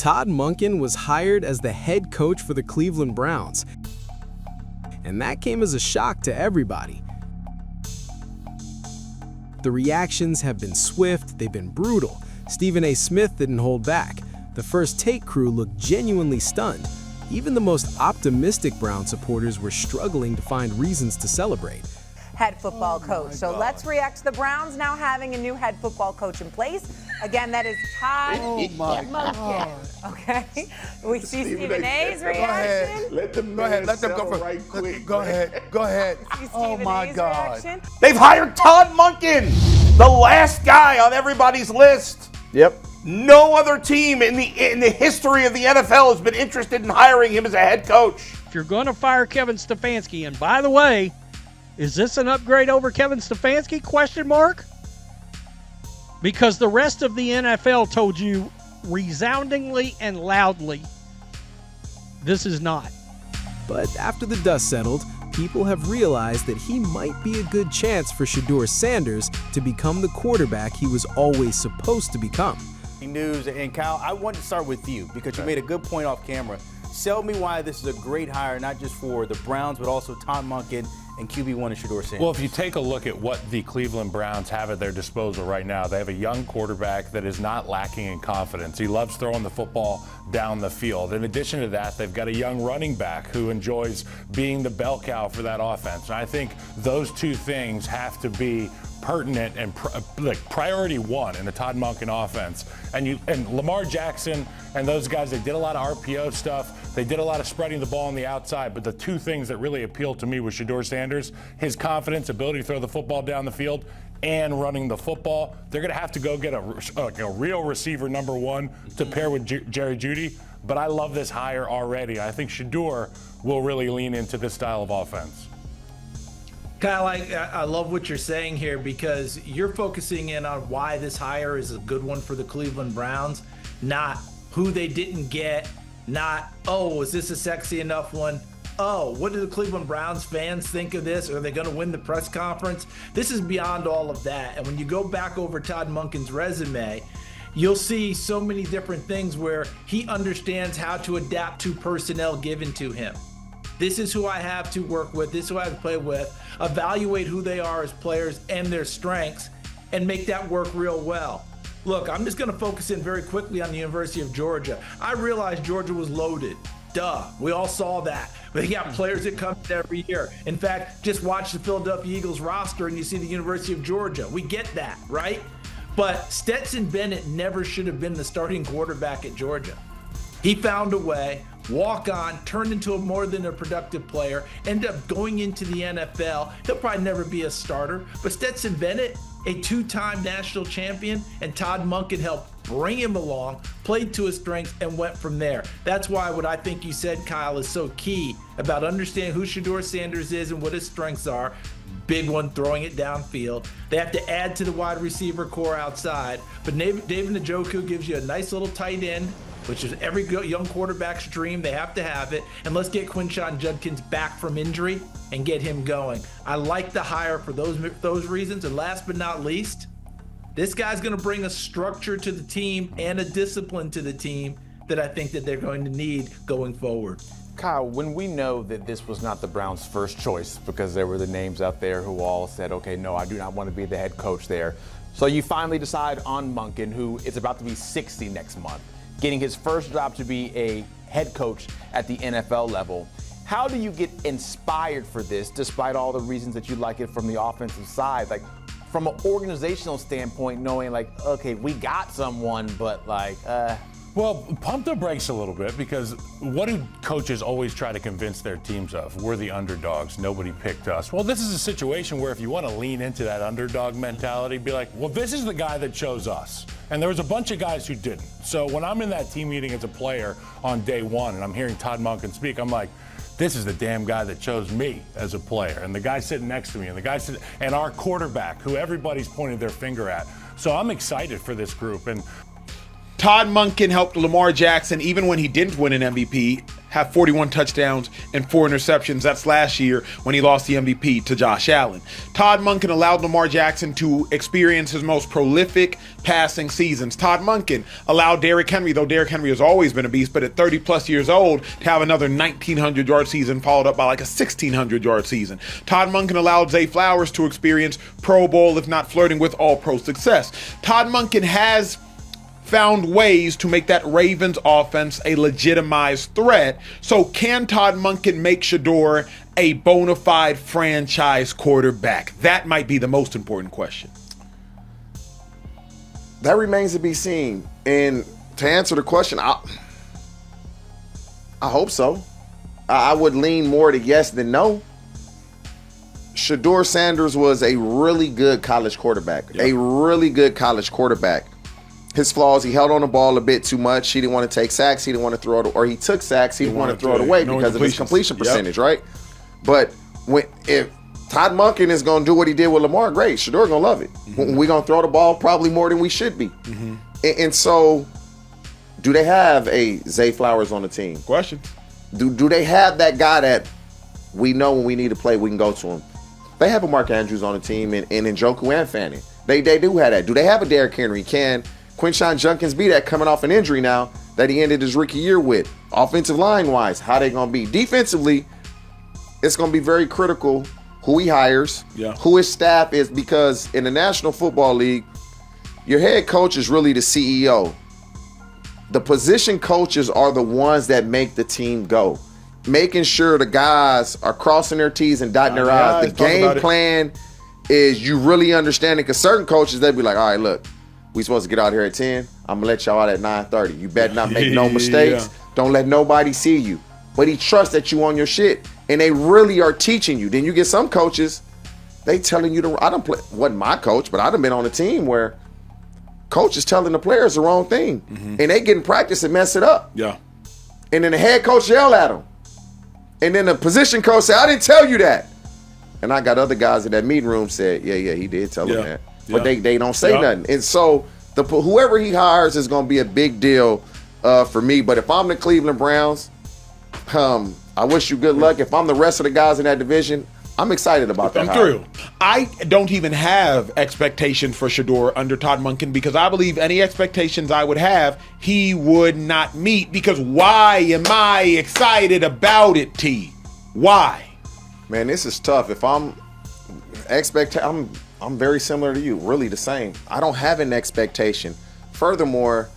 Todd Monken was hired as the head coach for the Cleveland Browns. And that came as a shock to everybody. The reactions have been swift, they've been brutal. Stephen A. Smith didn't hold back. The First Take crew looked genuinely stunned. Even the most optimistic Brown supporters were struggling to find reasons to celebrate. Head football coach. So let's react to the Browns now having a new head football coach in place. Again, that is Todd Monken. Okay? We see Stephen A's reaction. Let them go for right quick. Go ahead. Oh my God. Reaction. They've hired Todd Monken, the last guy on everybody's list. Yep. No other team in the history of the NFL has been interested in hiring him as a head coach. If you're going to fire Kevin Stefanski, and by the way, is this an upgrade over Kevin Stefanski? Question mark. Because the rest of the NFL told you resoundingly and loudly, this is not. But after the dust settled, people have realized that he might be a good chance for Shedeur Sanders to become the quarterback he was always supposed to become. News, and Kyle, I want to start with you because you made a good point off camera. Tell me why this is a great hire, not just for the Browns, but also Todd Monken and QB1 and Shedeur Sanders. Well, if you take a look at what the Cleveland Browns have at their disposal right now, they have a young quarterback that is not lacking in confidence. He loves throwing the football down the field. In addition to that, they've got a young running back who enjoys being the bell cow for that offense. And I think those two things have to be pertinent and priority one in the Todd Monken offense. And Lamar Jackson and those guys, they did a lot of RPO stuff. They did a lot of spreading the ball on the outside. But the two things that really appealed to me was Shedeur Sanders, his confidence, ability to throw the football down the field, and running the football. They're going to have to go get a real receiver number one to pair with Jerry Jeudy. But I love this hire already. I think Shedeur will really lean into this style of offense. Kyle, I love what you're saying here because you're focusing in on why this hire is a good one for the Cleveland Browns, not who they didn't get, not, oh, is this a sexy enough one? Oh, what do the Cleveland Browns fans think of this? Are they going to win the press conference? This is beyond all of that. And when you go back over Todd Monken's resume, you'll see so many different things where he understands how to adapt to personnel given to him. This is who I have to work with. This is who I have to play with. Evaluate who they are as players and their strengths and make that work real well. Look, I'm just going to focus in very quickly on the University of Georgia. I realized Georgia was loaded. Duh. We all saw that. They got players that come in every year. In fact, just watch the Philadelphia Eagles roster and you see the University of Georgia. We get that, right? But Stetson Bennett never should have been the starting quarterback at Georgia. He found a way, walk on, turned into more than a productive player, ended up going into the NFL. He'll probably never be a starter, but Stetson Bennett, a two-time national champion, and Todd Monken helped bring him along, played to his strengths, and went from there. That's why what I think you said, Kyle, is so key about understanding who Shedeur Sanders is and what his strengths are. Big one, throwing it downfield. They have to add to the wide receiver core outside, but David Njoku gives you a nice little tight end, which is every young quarterback's dream. They have to have it. And let's get Quinshon Judkins back from injury and get him going. I like the hire for those reasons. And last but not least, this guy's going to bring a structure to the team and a discipline to the team that I think that they're going to need going forward. Kyle, when we know that this was not the Browns' first choice because there were the names out there who all said, okay, no, I do not want to be the head coach there. So you finally decide on Monken, who is about to be 60 next month, getting his first job to be a head coach at the NFL level. How do you get inspired for this, despite all the reasons that you like it from the offensive side? Like, from an organizational standpoint, knowing like, okay, we got someone, but like, Well, pump the brakes a little bit because what do coaches always try to convince their teams of? We're the underdogs. Nobody picked us. Well, this is a situation where if you want to lean into that underdog mentality, be like, well, this is the guy that chose us. And there was a bunch of guys who didn't. So when I'm in that team meeting as a player on day one and I'm hearing Todd Monken speak, I'm like, this is the damn guy that chose me as a player. And the guy sitting next to me and our quarterback, who everybody's pointing their finger at. So I'm excited for this group. And Todd Monken helped Lamar Jackson, even when he didn't win an MVP, have 41 touchdowns and 4 interceptions. That's last year when he lost the MVP to Josh Allen. Todd Monken allowed Lamar Jackson to experience his most prolific passing seasons. Todd Monken allowed Derrick Henry, though Derrick Henry has always been a beast, but at 30-plus years old, to have another 1,900-yard season followed up by like a 1,600-yard season. Todd Monken allowed Zay Flowers to experience Pro Bowl, if not flirting with All-Pro success. Todd Monken has found ways to make that Ravens offense a legitimized threat. So can Todd Monken make Shedeur a bona fide franchise quarterback? That might be the most important question. That remains to be seen. And to answer the question, I hope so. I would lean more to yes than no. Shedeur Sanders was a really good college quarterback. Yep. A really good college quarterback. His flaws, he held on the ball a bit too much. He didn't want to take sacks. He didn't want to throw it, or he took sacks. He didn't want to throw it away because of his completion percentage, right? But if Todd Monken is going to do what he did with Lamar, great. Shedeur going to love it. We're going to throw the ball probably more than we should be. And so, do they have a Zay Flowers on the team? Question. Do they have that guy that we know when we need to play, we can go to him? They have a Mark Andrews on the team, and Njoku and Fanning. They do have that. Do they have a Derrick Henry? Can Quinshon Judkins be that coming off an injury now that he ended his rookie year with? Offensive line-wise, how they going to be? Defensively, it's going to be very critical who he hires, who his staff is, because in the National Football League, your head coach is really the CEO. The position coaches are the ones that make the team go. Making sure the guys are crossing their T's and dotting their I's. The game plan is you really understand it, because certain coaches, they'll be like, all right, look, we supposed to get out here at 10. I'm going to let y'all out at 9:30. You better not make no mistakes. Don't let nobody see you. But he trusts that you on your shit. And they really are teaching you. Then you get some coaches, they telling you to, I don't play, wasn't my coach, but I done been on a team where coach is telling the players the wrong thing. And they get in practice and mess it up. Yeah. And then the head coach yell at them. And then the position coach say, I didn't tell you that. And I got other guys in that meeting room said, yeah, he did tell them that. But they don't say nothing. And so whoever he hires is going to be a big deal for me. But if I'm the Cleveland Browns, I wish you good luck. If I'm the rest of the guys in that division, I'm excited about that. I'm thrilled. I don't even have expectations for Shedeur under Todd Monken, because I believe any expectations I would have, he would not meet. Because why am I excited about it, T? Why? Man, this is tough. If I'm I'm very similar to you, really the same. I don't have an expectation. Furthermore,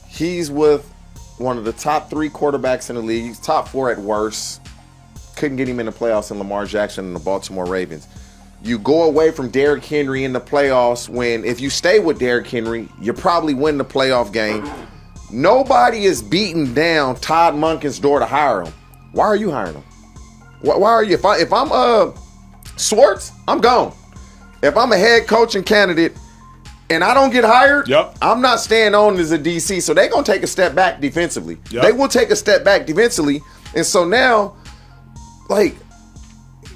he's with one of the top 3 quarterbacks in the league. He's top 4 at worst. Couldn't get him in the playoffs in Lamar Jackson and the Baltimore Ravens. You go away from Derrick Henry in the playoffs when, if you stay with Derrick Henry, you probably win the playoff game. Nobody is beating down Todd Monken's door to hire him. Why are you hiring him? Why are you? If I'm Schwartz, I'm gone. If I'm a head coaching candidate and I don't get hired, I'm not staying on as a DC. So they're going to take a step back defensively. They will take a step back defensively. And so now, like,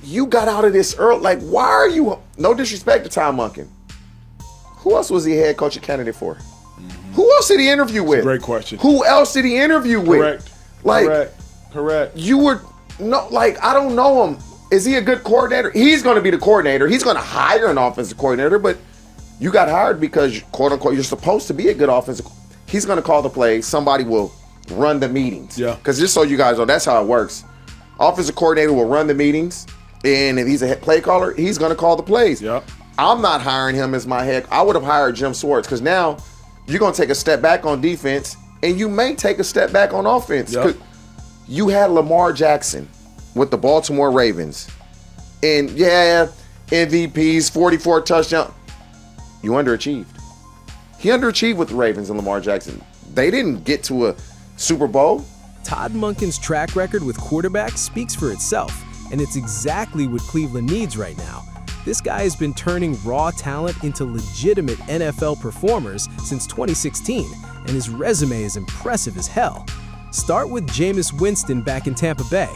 you got out of this early. Like, why are you? No disrespect to Todd Monken. Who else was he head coaching candidate for? Who else did he interview with? Great question. Who else did he interview with? Correct. You were I don't know him. Is he a good coordinator? He's going to be the coordinator. He's going to hire an offensive coordinator, but you got hired because, quote unquote, you're supposed to be a good offensive. He's going to call the plays. Somebody will run the meetings. Because just so you guys know, that's how it works. Offensive coordinator will run the meetings, and if he's a play caller, he's going to call the plays. I'm not hiring him as my head. I would have hired Jim Schwartz, because now you're going to take a step back on defense, and you may take a step back on offense. You had Lamar Jackson with the Baltimore Ravens, and MVPs, 44 touchdowns. You underachieved. He underachieved with the Ravens and Lamar Jackson. They didn't get to a Super Bowl. Todd Monken's track record with quarterbacks speaks for itself, and it's exactly what Cleveland needs right now. This guy has been turning raw talent into legitimate NFL performers since 2016, and his resume is impressive as hell. Start with Jameis Winston back in Tampa Bay.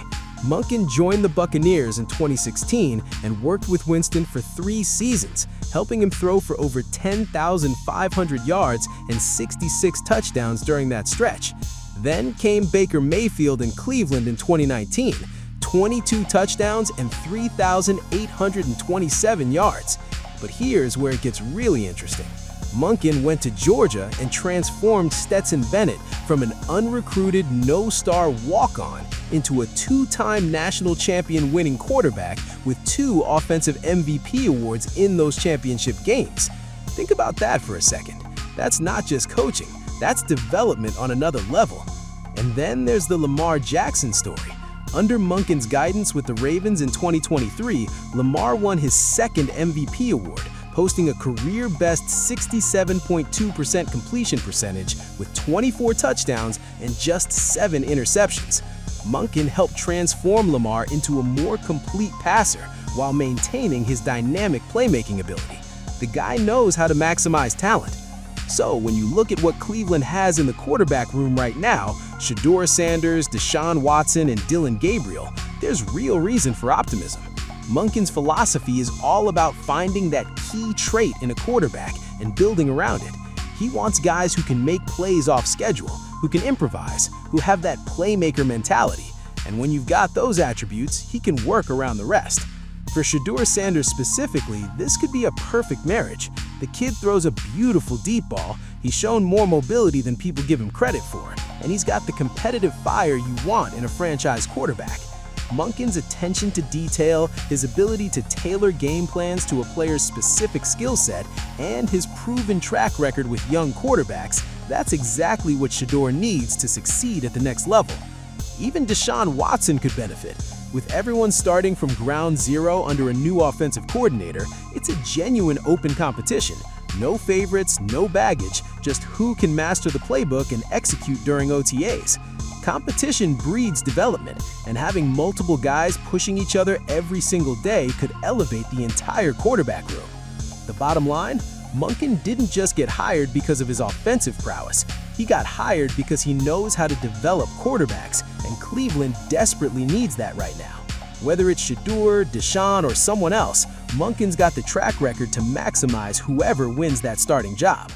Monken joined the Buccaneers in 2016 and worked with Winston for 3 seasons, helping him throw for over 10,500 yards and 66 touchdowns during that stretch. Then came Baker Mayfield in Cleveland in 2019, 22 touchdowns and 3,827 yards. But here's where it gets really interesting. Monken went to Georgia and transformed Stetson Bennett from an unrecruited, no-star walk-on into a two-time national champion winning quarterback with 2 offensive MVP awards in those championship games. Think about that for a second. That's not just coaching, that's development on another level. And then there's the Lamar Jackson story. Under Monken's guidance with the Ravens in 2023, Lamar won his 2nd MVP award, posting a career-best 67.2% completion percentage with 24 touchdowns and just 7 interceptions. Monken helped transform Lamar into a more complete passer while maintaining his dynamic playmaking ability. The guy knows how to maximize talent. So when you look at what Cleveland has in the quarterback room right now, Shedeur Sanders, Deshaun Watson, and Dylan Gabriel, there's real reason for optimism. Monken's philosophy is all about finding that key trait in a quarterback and building around it. He wants guys who can make plays off schedule, who can improvise, who have that playmaker mentality. And when you've got those attributes, he can work around the rest. For Shedeur Sanders specifically, this could be a perfect marriage. The kid throws a beautiful deep ball, he's shown more mobility than people give him credit for, and he's got the competitive fire you want in a franchise quarterback. Monken's attention to detail, his ability to tailor game plans to a player's specific skill set, and his proven track record with young quarterbacks, that's exactly what Shedeur needs to succeed at the next level. Even Deshaun Watson could benefit. With everyone starting from ground zero under a new offensive coordinator, it's a genuine open competition. No favorites, no baggage, just who can master the playbook and execute during OTAs. Competition breeds development, and having multiple guys pushing each other every single day could elevate the entire quarterback room. The bottom line? Monken didn't just get hired because of his offensive prowess. He got hired because he knows how to develop quarterbacks, and Cleveland desperately needs that right now. Whether it's Shedeur, Deshaun, or someone else, Monken's got the track record to maximize whoever wins that starting job.